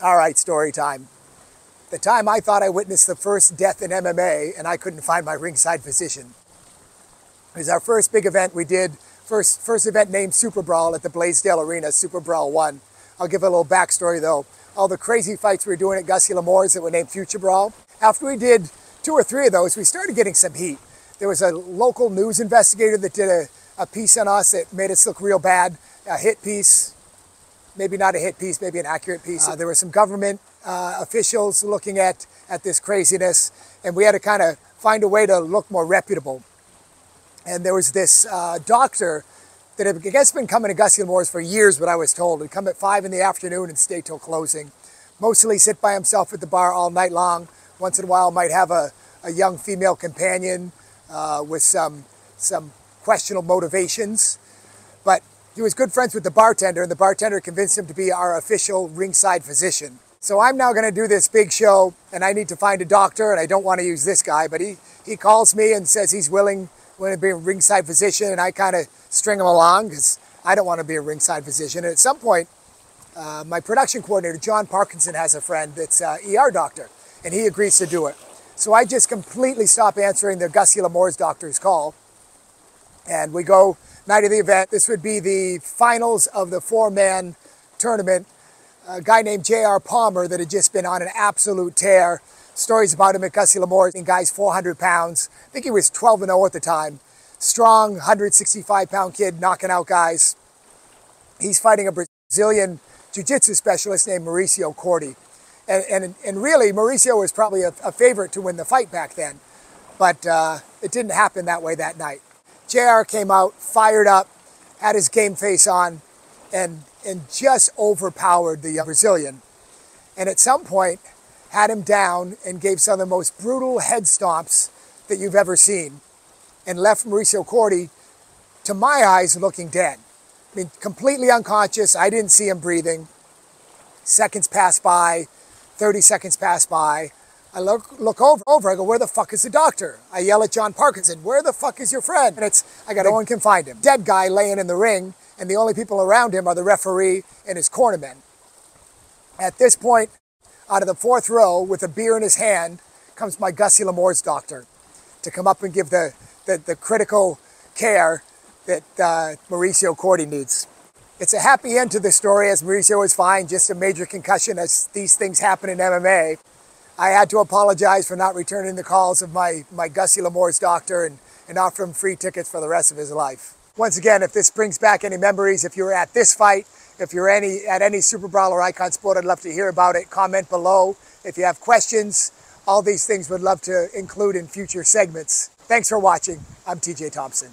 All right, story time. The time I thought I witnessed the first death in MMA and I couldn't find my ringside physician. It was our first big event we did, first event named Super Brawl at the Blaisdell Arena, Super Brawl 1. I'll give a little backstory though. All the crazy fights we were doing at Gussie L'Amour's that were named Future Brawl. After we did 2 or 3 of those, we started getting some heat. There was a local news investigator that did a piece on us that made us look real bad, a hit piece. Maybe not a hit piece, maybe an accurate piece. There were some government officials looking at this craziness, and we had to kind of find a way to look more reputable. And there was this doctor that had, I guess, been coming to Gussie L'Amour's for years, what I was told. He'd come at 5 in the afternoon and stay till closing. Mostly sit by himself at the bar all night long. Once in a while might have a young female companion with some questionable motivations. But he was good friends with the bartender, and the bartender convinced him to be our official ringside physician. So I'm now going to do this big show, and I need to find a doctor, and I don't want to use this guy, but he calls me and says he's willing to be a ringside physician, and I kind of string him along because I don't want to be a ringside physician. And at some point, my production coordinator, John Parkinson, has a friend that's an ER doctor, and he agrees to do it. So I just completely stop answering the Gussie L'Amour's doctor's call, and we go night of the event. This would be the finals of the 4-man tournament. A guy named J.R. Palmer that had just been on an absolute tear. Stories about him at Gussie L'Amour's. And guy's 400 pounds. I think he was 12-0 at the time. Strong, 165-pound kid knocking out guys. He's fighting a Brazilian jiu-jitsu specialist named Mauricio Corti. And really, Mauricio was probably a favorite to win the fight back then. But it didn't happen that way that night. JR came out, fired up, had his game face on, and just overpowered the Brazilian. And at some point, had him down and gave some of the most brutal head stomps that you've ever seen, and left Mauricio Corti, to my eyes, looking dead. I mean, completely unconscious. I didn't see him breathing. Seconds pass by, 30 seconds pass by. I look over, I go, where the fuck is the doctor? I yell at John Parkinson, where the fuck is your friend? And no one can find him. Dead guy laying in the ring, and the only people around him are the referee and his cornermen. At this point, out of the 4th row, with a beer in his hand, comes my Gussie L'Amour's doctor to come up and give the critical care that Mauricio Corti needs. It's a happy end to the story, as Mauricio is fine, just a major concussion, as these things happen in MMA. I had to apologize for not returning the calls of my Gussie L'Amour's doctor and offer him free tickets for the rest of his life. Once again, if this brings back any memories, if you were at this fight, if you're at any Super Brawl or Icon Sport, I'd love to hear about it. Comment below. If you have questions, all these things would love to include in future segments. Thanks for watching. I'm TJ Thompson.